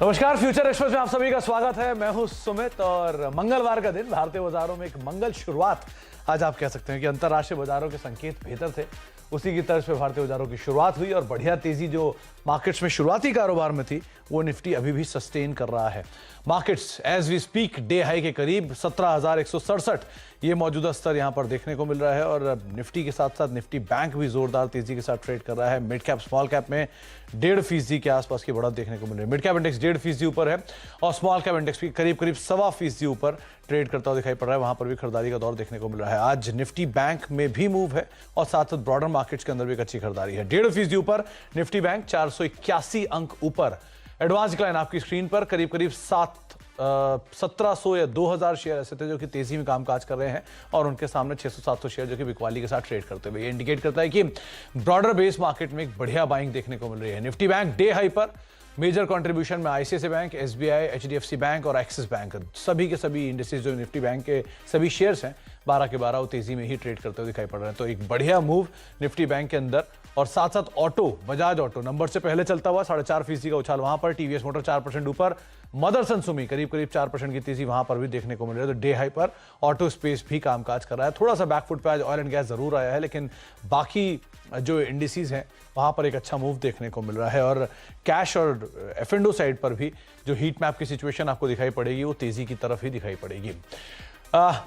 नमस्कार, future express में आप सभी का स्वागत है। मैं हूं सुमित और मंगलवार का दिन भारतीय बाजारों में एक मंगल शुरुआत आज आप कह सकते हैं कि अंतर्राष्ट्रीय बाजारों के संकेत बेहतर थे, उसी की तर्ज पे भारतीय बाजारों की शुरुआत हुई और बढ़िया तेजी जो मार्केट्स में शुरुआती कारोबार में थी वो निफ्टी अभी भी सस्टेन कर रहा है। Markets as we speak day high के करीब 17,167 ये मौजूदा स्तर यहां पर देखने को मिल रहा है और निफ्टी के साथ साथ निफ्टी बैंक भी जोरदार तेजी के साथ ट्रेड कर रहा है। मिड कैप स्मॉल कैप में 1.5% के आसपास की बढ़त देखने को मिल रही है। मिड कैप इंडेक्स 1.5% ऊपर है और स्मॉल कैप इंडेक्स भी करीब 1.25% ऊपर ट्रेड करता हुआ दिखाई पड़ रहा है। वहां पर भी खरीदारी का दौर देखने को मिल रहा है। आज निफ्टी बैंक में भी मूव है और साथ साथ ब्रॉडर मार्केट्स के अंदर भी एक अच्छी खरीदारी है। 1.5% ऊपर निफ्टी बैंक, 481 अंक ऊपर। एडवांस डिक्लाइन आपकी स्क्रीन पर करीब 1700 या 2000 शेयर ऐसे थे जो कि तेजी में कामकाज कर रहे हैं और उनके सामने 600-700 शेयर जो कि बिकवाली के साथ ट्रेड करते हुए। ये इंडिकेट करता है कि ब्रॉडर बेस मार्केट में एक बढ़िया बाइंग देखने को मिल रही है। निफ्टी बैंक डे हाई पर, मेजर कंट्रीब्यूशन में ICICI bank, SBI, HDFC bank और एक्सिस बैंक, सभी के सभी इंडेक्सेस जो निफ्टी बैंक के सभी शेयर्स हैं 12 के 12 वो तेजी में ही ट्रेड करते हुए दिखाई पड़ रहे हैं। तो एक बढ़िया मूव निफ्टी बैंक के अंदर और साथ साथ ऑटो, बजाज ऑटो नंबर से पहले चलता हुआ 4.5% का उछाल वहां पर। टीवीएस मोटर 4% ऊपर। मदरसन सुमी करीब 4% की तेजी वहां पर भी देखने को मिल रही है। तो डे हाई पर ऑटो स्पेस भी कामकाज कर रहा है। थोड़ा सा बैकफुट पे आज ऑयल एंड गैस जरूर आया है, लेकिन बाकी जो इंडिसेस हैं वहां पर एक अच्छा मूव देखने को मिल रहा है। और कैश और एफ&ओ साइड पर भी जो हीट मैप की सिचुएशन आपको दिखाई पड़ेगी वो तेजी की तरफ ही दिखाई पड़ेगी।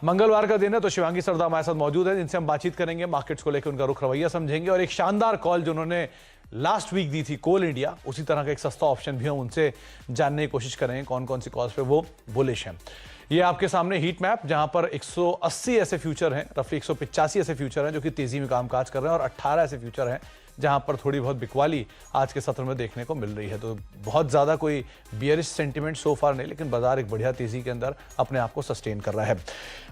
मंगलवार का दिन है तो शिवांगी सरदा हमारे साथ मौजूद है, जिनसे हम बातचीन करेंगे, मार्केट्स को लेकर उनका रुख रवैया समझेंगे और एक शानदार कॉल जो उन्होंने लास्ट वीक दी थी कोल इंडिया, उसी तरह का एक सस्ता ऑप्शन भी हम उनसे जानने की कोशिश करेंगे कौन कौन सी कॉल्स पे वो बुलिश हैं। ये आपके सामने हीट मैप जहां पर 180 ऐसे फ्यूचर हैं, रफली 185 ऐसे फ्यूचर हैं जो कि तेजी में कामकाज कर रहे हैं और 18 ऐसे फ्यूचर हैं जहां पर थोड़ी बहुत बिकवाली आज के सत्र में देखने को मिल रही है। तो बहुत ज्यादा कोई बियरिश सेंटिमेंट सो फार नहीं, लेकिन बाजार एक बढ़िया तेजी के अंदर अपने आप को सस्टेन कर रहा है।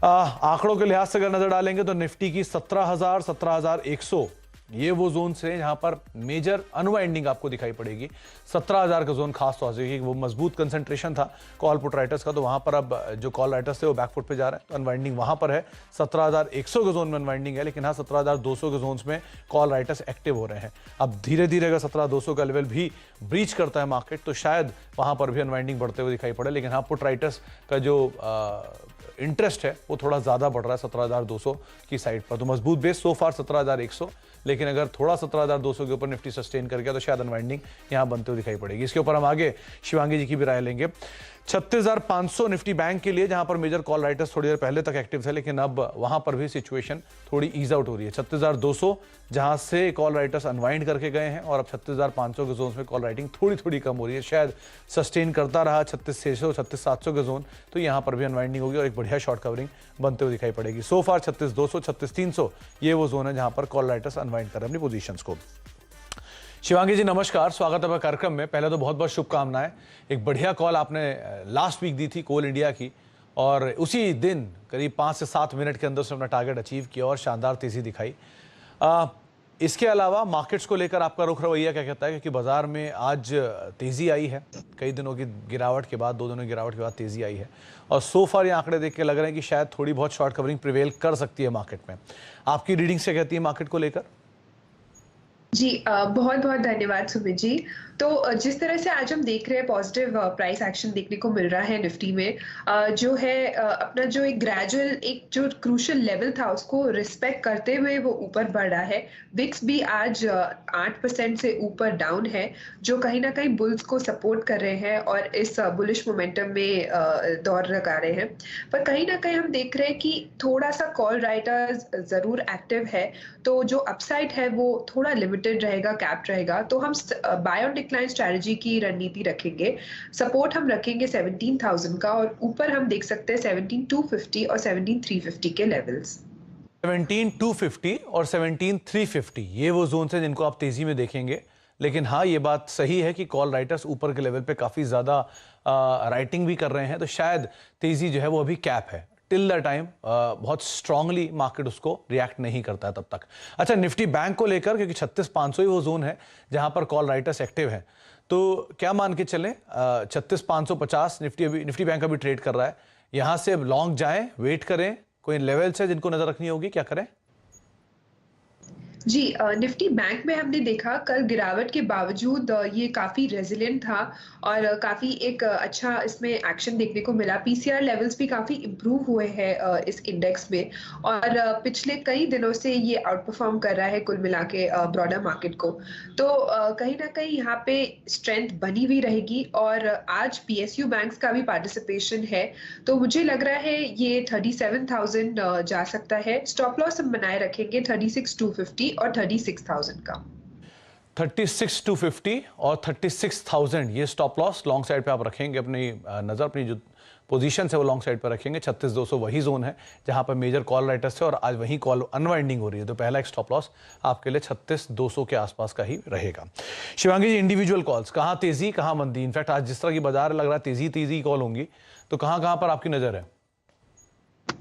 आंकड़ों के लिहाज से अगर नजर डालेंगे तो निफ्टी की 17,000, 17,100 ये वो जोन से जहां पर मेजर अनवाइंडिंग आपको दिखाई पड़ेगी। 17,000 का जोन खास तौर से वो मजबूत कंसंट्रेशन था कॉल पुट राइटर्स का, तो वहां पर अब जो कॉल राइटर्स थे वो बैकफुट पे जा रहे हैं, तो अनवाइंडिंग वहां पर है। 17,100 के जोन में अनवाइंडिंग है, लेकिन हाँ 17,200 के जोन्स में कॉल राइटर्स एक्टिव हो रहे हैं। अब धीरे धीरे अगर 17,200 का लेवल भी ब्रीच करता है मार्केट तो शायद वहां पर भी अनवाइंडिंग बढ़ते हुए दिखाई पड़े, लेकिन हाँ पुट राइटर्स का जो इंटरेस्ट है वो थोड़ा ज्यादा बढ़ रहा है 17,200 की साइड पर। तो मजबूत बेस सो फार 17,100, लेकिन अगर थोड़ा 17,200 के ऊपर निफ्टी सस्टेन कर गया तो शायद अनवाइंडिंग यहां बनते हुए दिखाई पड़ेगी। इसके ऊपर हम आगे शिवांगी जी की भी राय लेंगे। 36,500 निफ्टी बैंक के लिए, जहां पर मेजर कॉल राइटर्स थोड़ी देर पहले तक एक्टिव थे, लेकिन अब वहां पर भी सिचुएशन थोड़ी ईज आउट हो रही है। 36,200 जहां से कॉल राइटर्स अनवाइंड करके गए हैं और अब 36,500 के जोन में कॉल राइटिंग थोड़ी कम हो रही है। शायद सस्टेन करता रहा 36,600, 36,700 के जोन, तो यहां पर भी अनवाइंडिंग होगी और एक बढ़िया शॉर्ट कवरिंग बनते हुए दिखाई पड़ेगी। सो फार 36,200, 36,300 ये वो जोन है जहां पर कॉल राइटर्स अनवाइंड कर रहे हैं अपनी पोजीशंस को। शिवांगी जी नमस्कार, स्वागत है कार्यक्रम में। पहले तो बहुत बहुत शुभकामनाएं। एक बढ़िया कॉल आपने लास्ट वीक दी थी कोल इंडिया की और उसी दिन करीब 5 से 7 मिनट के अंदर से अपना टारगेट अचीव किया और शानदार तेजी दिखाई। इसके अलावा मार्केट्स को लेकर आपका रुख रवैया क्या कहता है, क्योंकि बाजार में आज तेजी आई है, कई दिनों की गिरावट के बाद, 2 दिनों की गिरावट के बाद तेजी आई है और सो फार ये आंकड़े देख के लग रहे हैं कि शायद थोड़ी बहुत शॉर्ट कवरिंग प्रिवेल कर सकती है मार्केट में। आपकी रीडिंग क्या कहती है मार्केट को लेकर? जी बहुत बहुत धन्यवाद सुमित जी। तो जिस तरह से आज हम देख रहे हैं पॉजिटिव प्राइस एक्शन देखने को मिल रहा है निफ्टी में, जो है अपना जो एक ग्रेजुअल एक जो क्रूशियल लेवल था उसको रिस्पेक्ट करते हुए वो ऊपर बढ़ रहा है। विक्स भी आज 8% से ऊपर डाउन है, जो कहीं ना कहीं बुल्स को सपोर्ट कर रहे हैं और इस बुलिश मोमेंटम में दौर लगा रहे हैं। पर कहीं ना कहीं हम देख रहे हैं कि थोड़ा सा कॉल राइटर्स जरूर एक्टिव है, तो जो अपसाइड है वो थोड़ा लिमिटेड रहेगा, कैप रहेगा। तो हम बाय ऑन डिक्लाइन स्ट्रेटजी की रणनीति रखेंगे। सपोर्ट हम रखेंगे 17,000 का और ऊपर हम देख सकते हैं 17,250 और 17,350 के लेवल्स। 17,250 और 17,350 ये वो जोन है जिनको आप तेजी में देखेंगे। लेकिन हाँ ये बात सही है कि कॉल राइटर्स ऊपर के लेवल पे काफी ज्यादा राइटिंग भी कर रहे हैं, तो शायद तेजी जो है वो अभी कैप है। टिल द टाइम बहुत स्ट्रांगली मार्केट उसको रिएक्ट नहीं करता है तब तक। अच्छा, निफ्टी बैंक को लेकर, क्योंकि 36,500 ही वो जोन है जहां पर कॉल राइटर्स एक्टिव हैं, तो क्या मान के चलें 36,550 निफ्टी बैंक अभी ट्रेड कर रहा है, यहां से अब लॉन्ग जाएं, वेट करें, कोई लेवल्स है जिनको नजर रखनी होगी, क्या करें? जी निफ्टी बैंक में हमने देखा कल गिरावट के बावजूद ये काफी रेजिलिएंट था और काफी एक अच्छा इसमें एक्शन देखने को मिला। पीसीआर लेवल्स भी काफी इम्प्रूव हुए हैं इस इंडेक्स में और पिछले कई दिनों से ये आउट परफॉर्म कर रहा है कुल मिला के ब्रॉडर मार्केट को। तो कहीं ना कहीं यहाँ पे स्ट्रेंथ बनी हुई रहेगी और आज पीएसयू बैंक्स का भी पार्टिसिपेशन है। तो मुझे लग रहा है ये 37,000 जा सकता है। स्टॉप लॉस हम बनाए रखेंगे 36,250 और 36,000 का। 36,250 और 36,000 ये स्टॉप लॉस लॉन्ग साइड पे आप रखेंगे, अपनी नज़र अपनी जो पोजीशन है वो लॉन्ग साइड पर रखेंगे। 36,200 वही जोन है जहां पर मेजर कॉल राइटर्स थे और आज वही कॉल अनवाइंडिंग हो रही है। तो पहला एक स्टॉप लॉस आपके लिए 36,200 के आसपास का ही रहेगा। शिवांगी जी, इंडिविजुअल कॉल्स, कहां तेजी कहां मंदी? इनफैक्ट आज जिस तरह की बाजार लग रहा है तेजी तेजी कॉल होंगी, तो कहां पर आपकी नजर है?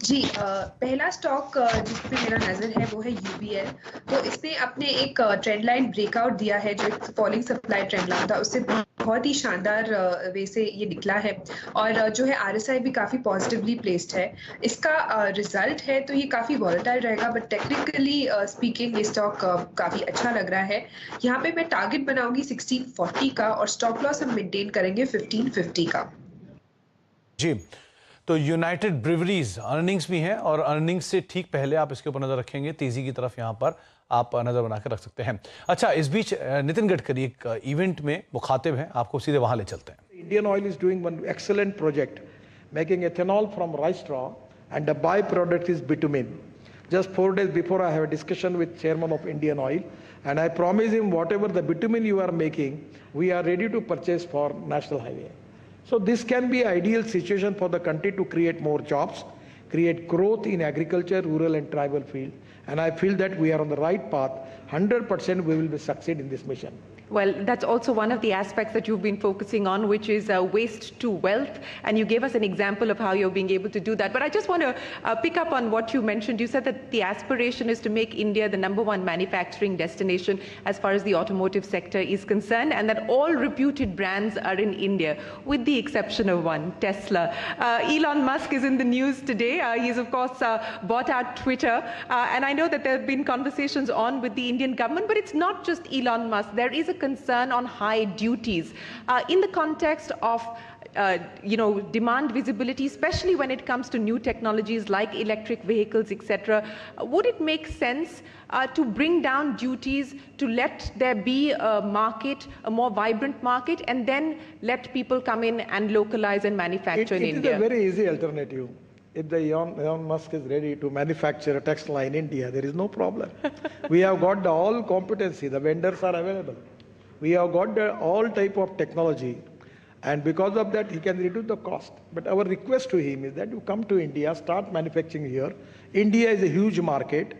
जी पहला स्टॉक जिस पे मेरा नजर है वो है यूबीएल। तो इसने अपने एक ट्रेंड लाइन ब्रेकआउट दिया है, जो एक फॉलिंग सप्लाई ट्रेंड लाइन था उससे बहुत ही शानदार वे से ये निकला है और जो है आरएसआई भी काफी पॉजिटिवली प्लेस्ड है। इसका रिजल्ट है तो ये काफी वॉलेटाइल रहेगा, बट टेक्निकली स्पीकिंग ये स्टॉक काफी अच्छा लग रहा है। यहाँ पे मैं टारगेट बनाऊंगी 1640 का और स्टॉप लॉस हम मेंटेन करेंगे 1550 का। जी, तो यूनाइटेड ब्रिवरीज अर्निंग्स भी हैं और अर्निंग्स से ठीक पहले आप इसके ऊपर नजर रखेंगे, तेजी की तरफ यहां पर आप नजर बनाकर रख सकते हैं। अच्छा, इस बीच नितिन गडकरी एक इवेंट में मुखातिब हैं, आपको सीधे वहां ले चलते हैं। Indian Oil is doing one excellent project, making ethanol from rice straw, and the byproduct is bitumen. Just 4 days before, I have a discussion with chairman of Indian Oil, and I promise him whatever the bitumen you are making, we are ready to purchase for national highway. So this can be ideal situation for the country to create more jobs, create growth in agriculture, rural and tribal field. And I feel that we are on the right path. 100% we will be succeed in this mission. Well, that's also one of the aspects that you've been focusing on, which is waste to wealth. And you gave us an example of how you're being able to do that. But I just want to pick up on what you mentioned. You said that the aspiration is to make India the #1 manufacturing destination as far as the automotive sector is concerned, and that all reputed brands are in India, with the exception of one, Tesla. Elon Musk is in the news today. He's, of course, bought out Twitter. And I know that there have been conversations on with the Indian government, but it's not just Elon Musk. There is a concern on high duties in the context of demand visibility, especially when it comes to new technologies like electric vehicles, etc. Would it make sense to bring down duties, to let there be a market, a more vibrant market, and then let people come in and localize and manufacture in India? It is a very easy alternative. If the Elon Musk is ready to manufacture a textile in India, there is no problem. We have got the all competency, the vendors are available. We have got the all type of technology, and because of that he can reduce the cost. But our request to him is that you come to India, start manufacturing here. India is a huge market.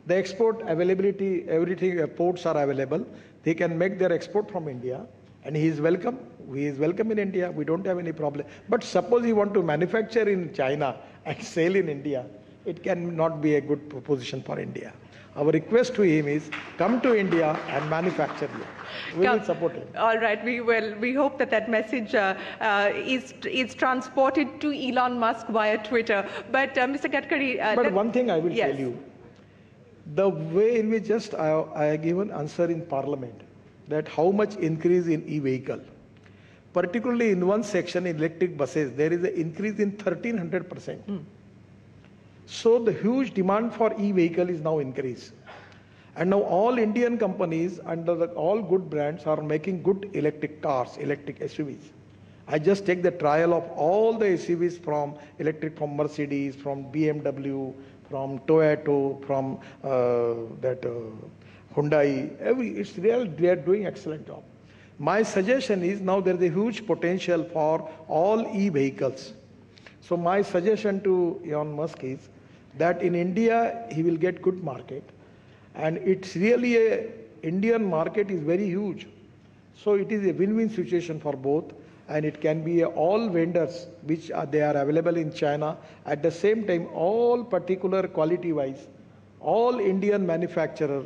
The export availability, everything, ports are available. They can make their export from India, and he is welcome. He is welcome in India. We don't have any problem. But suppose he want to manufacture in China and sell in India, it cannot be a good proposition for India. Our request to him is come to India and manufacture here. We will support him. All right, we will. We hope that that message is transported to Elon Musk via Twitter. But Mr. Gadkari, but one thing I will tell you, the way in which just I given answer in Parliament, that how much increase in e-vehicle, particularly in one section in electric buses, there is an increase in 1,300%. So the huge demand for e-vehicle is now increased. And now all Indian companies under all good brands are making good electric cars, electric SUVs. I just take the trial of all the SUVs from electric, from Mercedes, from BMW, from Toyota, from Hyundai. It's real, they are doing excellent job. My suggestion is now there is a huge potential for all e-vehicles. So my suggestion to Elon Musk is that in India he will get good market, and it's really a Indian market is very huge. So it is a win-win situation for both, and it can be all vendors which they are available in China. At the same time, all particular quality-wise, all Indian manufacturer,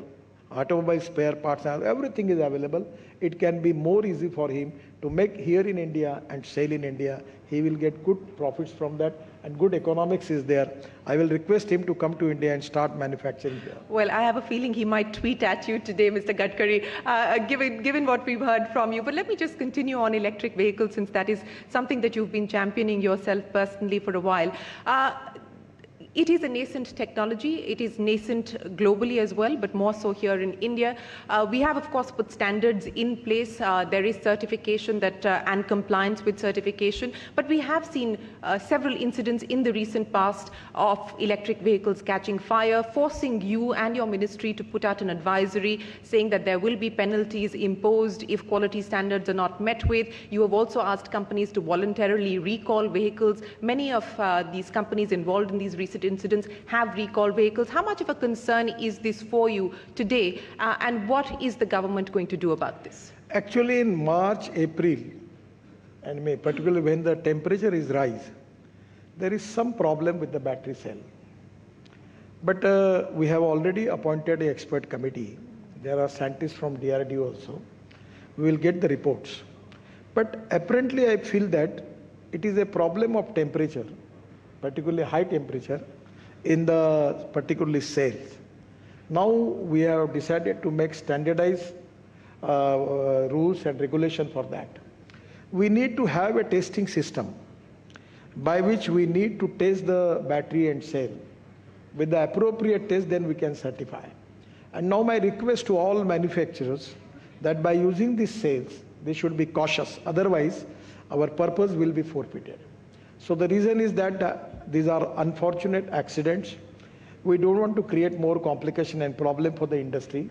automobile spare parts, everything is available. It can be more easy for him to make here in India and sell in India. He will get good profits from that. and good economics is there, I will request him to come to India and start manufacturing here. Well, I have a feeling he might tweet at you today, Mr. Gadkari, given what we've heard from you. But let me just continue on electric vehicles, since that is something that you've been championing yourself personally for a while. It is a nascent technology. It is nascent globally as well, but more so here in India. We have, of course, put standards in place. There is certification that and compliance with certification, but we have seen several incidents in the recent past of electric vehicles catching fire, forcing you and your ministry to put out an advisory saying that there will be penalties imposed if quality standards are not met with. You have also asked companies to voluntarily recall vehicles. Many of these companies involved in these recent incidents have recalled vehicles. How much of a concern is this for you today, and what is the government going to do about this? Actually, in March, April, and May, particularly when the temperature is rise, there is some problem with the battery cell. But we have already appointed an expert committee. There are scientists from DRDO also. We will get the reports. But apparently, I feel that it is a problem of temperature, particularly high temperature, in the particularly cells. Now we have decided to make standardized rules and regulation for that. We need to have a testing system by which we need to test the battery and cell. With the appropriate test, then we can certify. And now my request to all manufacturers that by using these cells, they should be cautious. Otherwise, our purpose will be forfeited. So the reason is that these are unfortunate accidents. We don't want to create more complication and problem for the industry,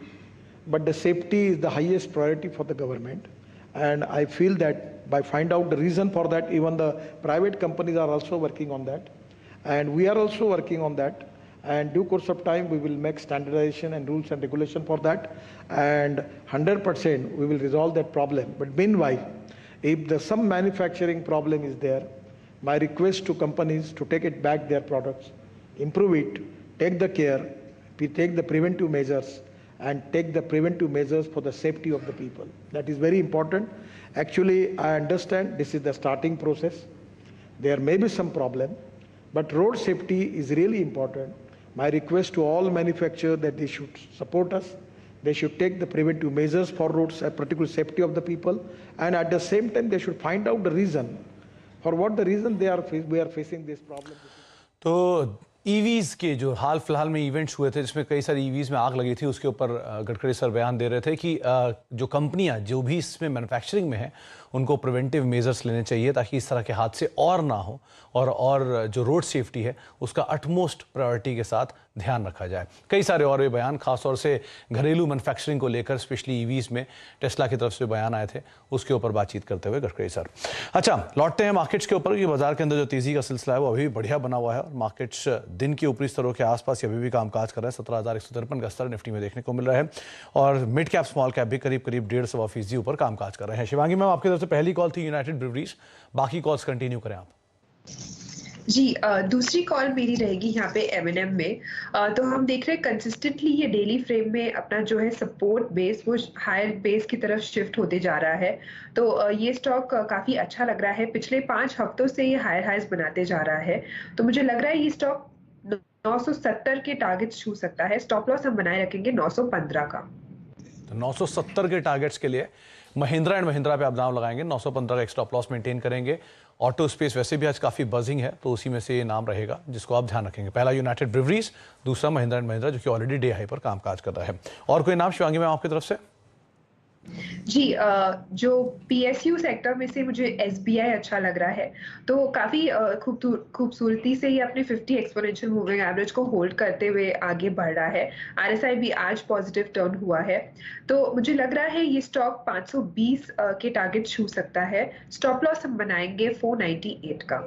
but the safety is the highest priority for the government. And I feel that by find out the reason for that, even the private companies are also working on that. And we are also working on that. And due course of time, we will make standardization and rules and regulation for that. And 100% we will resolve that problem. But meanwhile, if some manufacturing problem is there, my request to companies to take it back their products, improve it, take the care, take the preventive measures, and take the preventive measures for the safety of the people. That is very important. Actually, I understand this is the starting process. There may be some problem, but road safety is really important. My request to all manufacturers that they should support us. They should take the preventive measures for roads, particularly safety of the people, and at the same time, they should find out the reason. For what the reason we are facing this problem. तो EVs के जो हाल फिलहाल में events हुए थे जिसमें कई सारी ईवीज़ में आग लगी थी, उसके ऊपर गडकरी सर बयान दे रहे थे कि जो कंपनियां जो भी इसमें मैन्युफैक्चरिंग में हैं उनको प्रिवेंटिव मेजर्स लेने चाहिए ताकि इस तरह के हादसे और ना हो और जो रोड सेफ्टी है उसका अटमोस्ट प्रायोरिटी के साथ ध्यान रखा जाए। कई सारे और भी बयान खासतौर से घरेलू मैन्युफैक्चरिंग को लेकर स्पेशली ईवीज़ में टेस्ला की तरफ से बयान आए थे, उसके ऊपर बातचीत करते हुए गडकरी सर। अच्छा, लौटते हैं मार्केट्स के ऊपर कि बाजार के अंदर जो तेज़ी का सिलसिला है वो अभी भी बढ़िया बना हुआ है और मार्केट्स दिन के ऊपरी स्तरों के आसपास अभी भी कामकाज कर रहे हैं। 17,153 का स्तर निफ्टी में देखने को मिल रहा है और मिड कैप स्मॉल कैप भी करीब 1.5% ऊपर कामकाज कर रहे हैं। शिवांगी मैम, आपकी तरफ से पहली कॉल थी यूनाइटेड ब्रूवरीज, बाकी कॉल्स कंटिन्यू करें आप। जी, दूसरी कॉल मेरी रहेगी यहाँ पे M&M में। तो हम देख रहे हैं कंसिस्टेंटली ये डेली फ्रेम में अपना जो है सपोर्ट बेस वो हायर बेस की तरफ शिफ्ट होते जा रहा है। तो ये स्टॉक काफी अच्छा लग रहा है। पिछले 5 हफ्तों से ये हायर हाइज बनाते जा रहा है। तो मुझे लग रहा है ये स्टॉक 970 के टारगेट छू सकता है। स्टॉप लॉस हम बनाए रखेंगे 915 का। तो 970 के टारगेट्स के लिए महिंद्रा एंड महिंद्रा पे आप दांव लगाएंगे, 915 का एक स्टॉप लॉस मेंटेन करेंगे। ऑटो स्पेस वैसे भी आज काफ़ी बजिंग है तो उसी में से ये नाम रहेगा जिसको आप ध्यान रखेंगे। पहला यूनाइटेड ब्रूवरीज, दूसरा महिंद्रा एंड महिंद्रा जो कि ऑलरेडी डे हाई पर कामकाज कर रहा है। और कोई नाम शिवांगी मैम आपकी तरफ से? जी, जो PSU सेक्टर में से मुझे SBI अच्छा लग रहा है। तो काफी खूबसूरती से ये अपने 50 एक्सपोनेंशियल मूविंग एवरेज को होल्ड करते हुए आगे बढ़ रहा है। RSI भी आज पॉजिटिव टर्न हुआ है। तो मुझे लग रहा है ये स्टॉक 520 के टारगेट छू सकता है। स्टॉप लॉस हम बनाएंगे 498 का।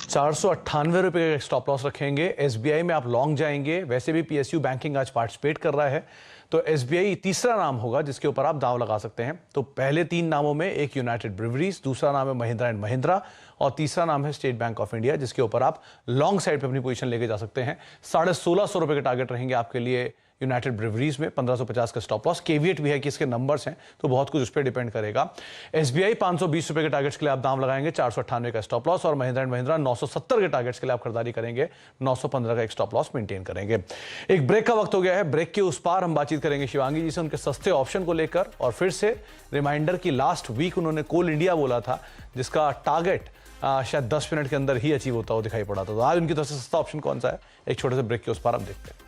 498 रुपये का स्टॉप लॉस रखेंगे। SBI में आप लॉन्ग जाएंगे, वैसे भी PSU बैंकिंग आज पार्टिसिपेट कर रहा है तो SBI तीसरा नाम होगा जिसके ऊपर आप दांव लगा सकते हैं। तो पहले 3 नामों में एक यूनाइटेड ब्रूवरीज, दूसरा नाम है महिंद्रा एंड महिंद्रा और तीसरा नाम है स्टेट बैंक ऑफ इंडिया जिसके ऊपर आप लॉन्ग साइड पे अपनी पोजीशन लेके जा सकते हैं। 1650 रुपये के टारगेट रहेंगे आपके लिए यूनाइटेड ब्रेवरीज में 1550 का स्टॉप लॉस। केवीएट भी है कि इसके नंबर्स हैं तो बहुत कुछ उस पर डिपेंड करेगा। एसबीआई 520 रुपए के टारगेट्स के लिए आप दाम लगाएंगे, 498 का स्टॉप लॉस, और महिंद्रा एंड महिंद्रा 970 के टारगेट्स के लिए आप खरीदारी करेंगे, 915 का एक स्टॉप लॉस मेंटेन करेंगे। एक ब्रेक का वक्त हो गया है। ब्रेक के उस पार हम बातचीत करेंगे शिवांगी जी से उनके सस्ते ऑप्शन को लेकर, और फिर से रिमाइंडर की लास्ट वीक उन्होंने कोल इंडिया बोला था जिसका टारगेट शायद 10 मिनट के अंदर ही अचीव होता हुआ दिखाई पड़ा था। तो आज उनकी तरफ से सस्ता ऑप्शन कौन सा है, एक छोटे से ब्रेक के उस पार हम देखते हैं।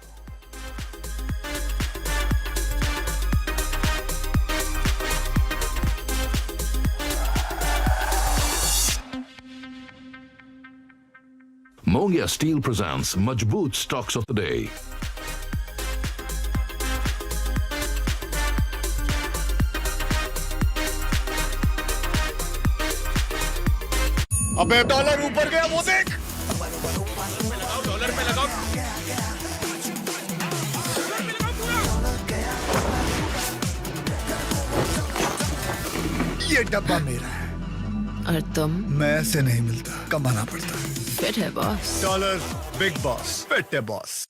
Mongia Steel presents Majboot Stocks of the Day. अबे डॉलर ऊपर गया वो देख। डॉलर पे लगाओ। ये डब्बा मेरा है। और तुम? मैं ऐसे नहीं मिलता, कमाना पड़ता है। फिट है boss. Dollar Big Boss, fit है boss.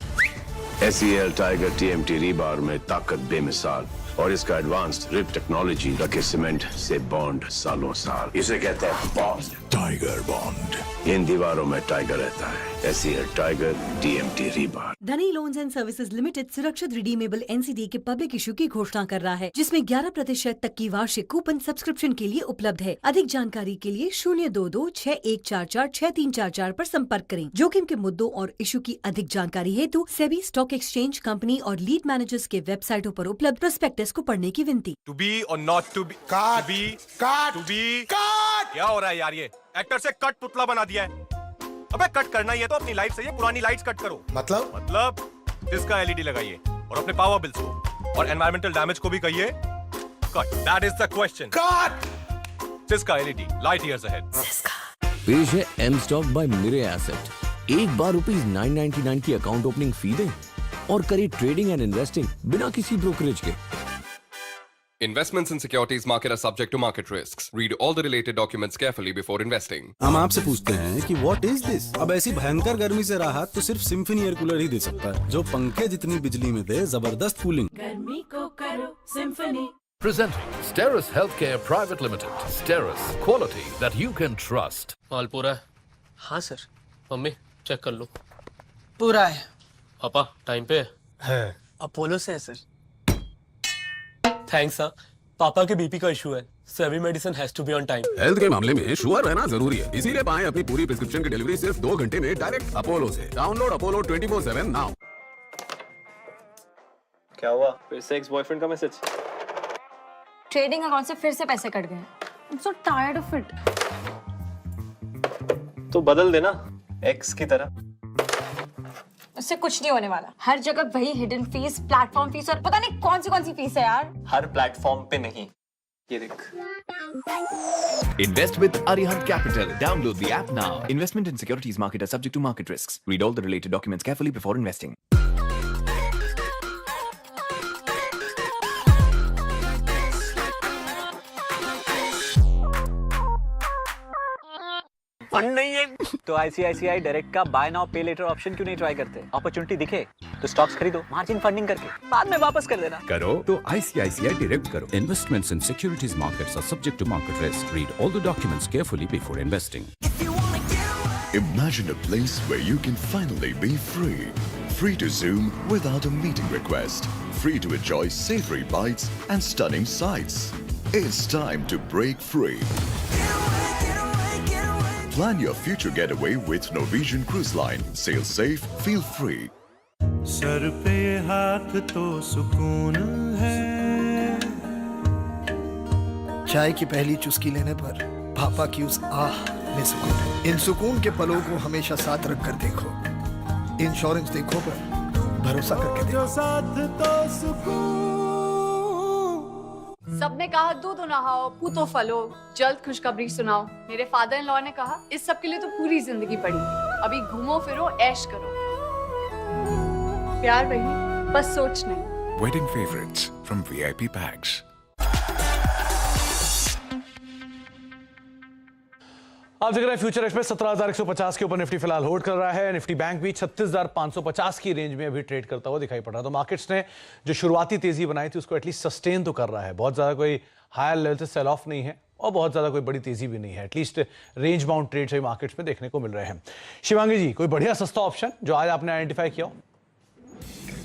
SEL tiger TMT rebar में ताकत बेमिसाल और इसका एडवांस्ड रिप टेक्नोलॉजी रखे सीमेंट से बॉन्ड सालों साल। इसे कहते हैं बॉन्ड, टाइगर बॉन्ड। इन दीवारों में टाइगर रहता है। SEL tiger TMT rebar. धनी लोन्स एंड सर्विसेज लिमिटेड सुरक्षित रिडीमेबल NCD के पब्लिक इशू की घोषणा कर रहा है, जिसमें 11% तक की वार्षिक कूपन सब्सक्रिप्शन के लिए उपलब्ध है। अधिक जानकारी के लिए 02261446344 पर संपर्क करें। जोखिम के मुद्दों और इशू की अधिक जानकारी हेतु सेबी स्टॉक एक्सचेंज कंपनी और लीड मैनेजर्स के वेबसाइटों पर उपलब्ध प्रोस्पेक्टस को पढ़ने की विनती। टू बी और नॉट टू बी। काट बी काट टू बी काट। क्या हो रहा है यार, ये एक्टर से कट पुतला बना दिया है। अबे कट करना ही है तो अपनी लाइट से ये पुरानी लाइट्स कट करो। मतलब जिसका LED लगाइए और अपने पावर बिल्स को और एनवायरमेंटल डैमेज को भी कहिए cut. That is the question. Cut. जिसका LED लाइट ईयर्स अहेड। पेश है M stock by Mirae asset. एक बार ₹999 की अकाउंट ओपनिंग फी दें और करें ट्रेडिंग एंड इन्वेस्टिंग बिना किसी ब्रोकरेज के। Investments in securities market are subject to market risks. Read all the related documents carefully before investing. हम आपसे पूछते हैं कि व्हाट इज दिस? अब ऐसी भयंकर गर्मी से राहत तो सिर्फ सिम्फनी एयर कूलर ही दे सकता है, जो पंखे जितनी बिजली में दे जबरदस्त कूलिंग। गर्मी को करो symphony. Presenting Steris Healthcare Private Limited. Steris, quality that you can trust. माल पूरा है? हाँ सर। मम्मी चेक कर लो। पूरा है। पापा टाइम पे है। अपोलो से है सर। Thanks sir. पापा के BP का इशू है, so every medicine has to be on time. Health के मामले में श्योर रहना जरूरी है, इसीलिए पाएं अपनी पूरी प्रिस्क्रिप्शन की डिलीवरी सिर्फ 2 घंटे में डायरेक्ट अपोलो से। Download Apollo 24/7 now. क्या हुआ? फिर से एक्स बॉयफ्रेंड का मैसेज? ट्रेडिंग अकाउंट से फिर से पैसे कट गए। I'm so tired of it. तो बदल देना एक्स की तरह। उससे कुछ नहीं होने वाला। हर जगह वही हिडन फीस, प्लेटफॉर्म फीस और पता नहीं कौन सी फीस है यार। हर प्लेटफॉर्म पे नहीं, ये देख। Invest with Arihant Capital. Download the app now. Investment in securities market are subject to market risks. Read all the related documents carefully before investing. नहीं है तो ICICI डायरेक्ट का बाय नाउ पे लेटर ऑप्शन क्यों नहीं try करते? Opportunity दिखे तो स्टॉक्स खरीदो, मार्जिन फंडिंग करके बाद में वापस कर देना। करो तो ICICI डायरेक्ट करो। Investments in securities markets are subject to market risk. Read all the documents carefully before investing. Imagine a place where you can finally be free. Free to Zoom without a meeting request. Free to enjoy savory bites and stunning sights. It's time to break free. Plan your future getaway with Norwegian Cruise Line. Sail safe, feel free. Sir पे हाथ तो सुकून है। चाय की पहली चुस्की लेने पर पापा की उस आह में सुकून है। इन सुकून के पलों को हमेशा साथ रख कर देखो। इंश्योरेंस देखो पर भरोसा करके देखो। साथ तो सुकून। सबने कहा दूध नहाओ, पूतो फलो, जल्द खुशखबरी सुनाओ। मेरे फादर इन लॉ ने कहा इस सब के लिए तो पूरी जिंदगी पड़ी, अभी घूमो फिरो ऐश करो। प्यार वही, बस सोच नहीं। Wedding favorites from VIP Packs. आप देख रहे हैं फ्यूचर एक्स में 17,150 के ऊपर निफ्टी फिलहाल होल्ड कर रहा है। निफ्टी बैंक भी 36,550 की रेंज में अभी ट्रेड करता हुआ दिखाई पड़ रहा है। तो मार्केट्स ने जो शुरुआती तेजी बनाई थी उसको एटलीस्ट सस्टेन तो कर रहा है। बहुत ज्यादा कोई हायर लेवल से सेल ऑफ नहीं है और बहुत ज्यादा कोई बड़ी तेजी भी नहीं है। एटलीस्ट रेंज बाउंड ट्रेड्स अभी मार्केट्स में देखने को मिल रहे हैं। शिवांगी जी, कोई बढ़िया सस्ता ऑप्शन जो आज आपने आइडेंटिफाई किया हो?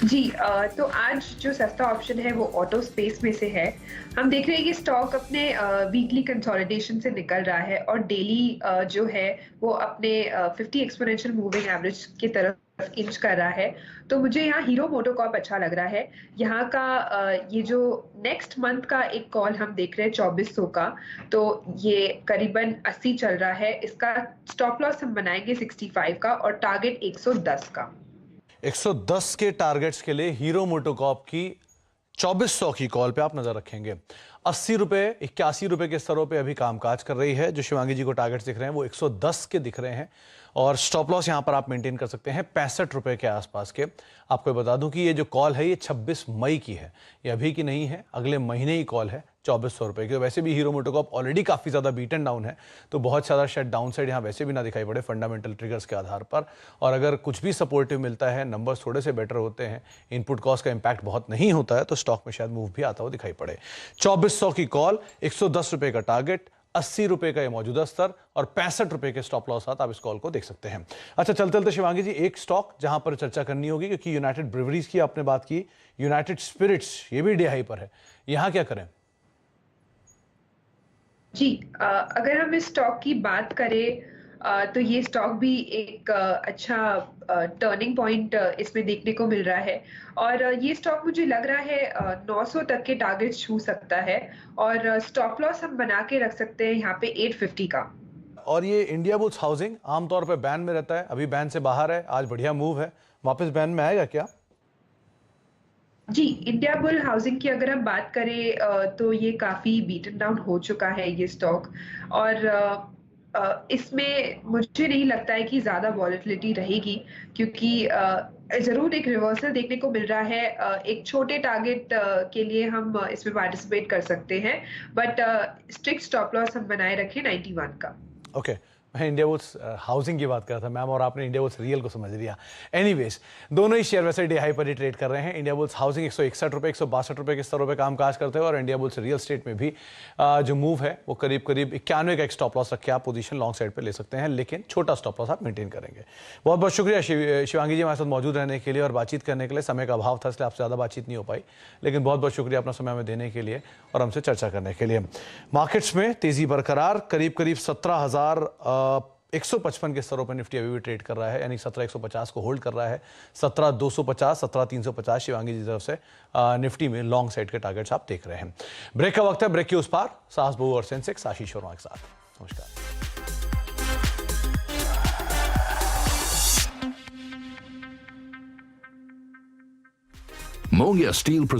जी तो आज जो सस्ता ऑप्शन है वो ऑटो स्पेस में से है। हम देख रहे हैं कि स्टॉक अपने वीकली कंसोलिडेशन से निकल रहा है और डेली जो है वो अपने 50 एक्सपोनेंशियल मूविंग एवरेज की तरफ इंच कर रहा है। तो मुझे यहाँ हीरो मोटोकॉर्प अच्छा लग रहा है। यहाँ का ये जो नेक्स्ट मंथ का एक कॉल हम देख रहे हैं 2400 का, तो ये करीबन 80 चल रहा है। इसका स्टॉप लॉस हम बनाएंगे 65 का और टारगेट 110 का। 110 के टारगेट्स के लिए हीरो मोटोकॉर्प की 2400 की कॉल पे आप नजर रखेंगे। 80 रुपए 81 रुपए के स्तरों पे अभी कामकाज कर रही है। जो शिवांगी जी को टारगेट्स दिख रहे हैं वो 110 के दिख रहे हैं और स्टॉप लॉस यहां पर आप मेंटेन कर सकते हैं 65 रुपए के आसपास के। आपको बता दूं कि ये जो कॉल है ये 26 मई की है, ये अभी की नहीं है, अगले महीने ही कॉल है 2400 रुपए की। तो वैसे भी हीरो मोटोकॉर्प ऑलरेडी काफी ज्यादा बीटन डाउन है, तो बहुत ज्यादा शायद डाउन साइड यहाँ वैसे भी ना दिखाई पड़े फंडामेंटल ट्रिगर्स के आधार पर। और अगर कुछ भी सपोर्टिव मिलता है, नंबर्स थोड़े से बेटर होते हैं, इनपुट कॉस्ट का इंपैक्ट बहुत नहीं होता है, तो स्टॉक में शायद मूव भी आता हुआ दिखाई पड़े। 2400 की कॉल, 110 रुपए का टारगेट, 80 रुपए का ये मौजूदा स्तर और 65 रुपए के स्टॉप लॉस साथ आप इस कॉल को देख सकते हैं। अच्छा, चलते चलते शिवांगी जी एक स्टॉक जहां पर चर्चा करनी होगी, क्योंकि यूनाइटेड ब्रिवरीज की आपने बात की, यूनाइटेड स्पिरिट्स ये भी डे हाई पर है, यहां क्या करें? जी अगर हम इस स्टॉक की बात करें तो ये स्टॉक भी एक अच्छा टर्निंग पॉइंट इसमें देखने को मिल रहा है और ये स्टॉक मुझे लग रहा है 900 तक के टारगेट छू सकता है और स्टॉप लॉस हम बना के रख सकते हैं यहाँ पे 850 का। और ये इंडिया बुल्स हाउसिंग आमतौर पर बैन में रहता है, अभी बैन से बाहर है, आज बढ़िया मूव है, वापस बैन में आएगा क्या? जी, इंडिया बुल हाउसिंग की अगर हम बात करें तो ये काफी बीटन डाउन हो चुका है ये स्टॉक और इसमें मुझे नहीं लगता है कि ज्यादा वॉलेटिलिटी रहेगी, क्योंकि जरूर एक रिवर्सल देखने को मिल रहा है। एक छोटे टारगेट के लिए हम इसमें पार्टिसिपेट कर सकते हैं, बट स्ट्रिक्ट स्टॉप लॉस हम बनाए रखें 91 का। ओके, मैं इंडिया बुल्स हाउसिंग की बात कर रहा था मैम, और आपने इंडिया बुल्स रियल को समझ लिया। एनीवेज, दोनों ही शेयर वैसे डे हाई पर ही ट्रेड कर रहे हैं। इंडिया बुल्स हाउसिंग 161 रुपए 162 रुपए के स्तरों पे कामकाज करते हैं और इंडिया बुल्स रियल स्टेट में भी जो मूव है वो करीब करीब 91 का एक स्टॉप लॉस रख के आप पोजीशन लॉन्ग साइड पे ले सकते हैं, लेकिन छोटा स्टॉप लॉस आप मेंटेन करेंगे। बहुत बहुत शुक्रिया शिवांगी जी हमारे साथ मौजूद रहने के लिए और बातचीत करने के लिए। समय का अभाव था इसलिए आपसे ज़्यादा बातचीत नहीं हो पाई, लेकिन बहुत बहुत शुक्रिया अपना समय हमें देने के लिए और हमसे चर्चा करने के लिए। मार्केट्स में तेजी बरकरार, करीब करीब 17,155 के स्तरों पर निफ्टी अभी भी ट्रेड कर रहा है, यानी 17,150 को होल्ड कर रहा है। 17,250 17,350 शिवांगी जी तरफ से निफ्टी में लॉन्ग साइड के टारगेट्स आप देख रहे हैं। ब्रेक का वक्त है, ब्रेक के उस पार साहस बहू और सेंसेक्स आशीष शर्मा के साथ। नमस्कार। Mongia Steel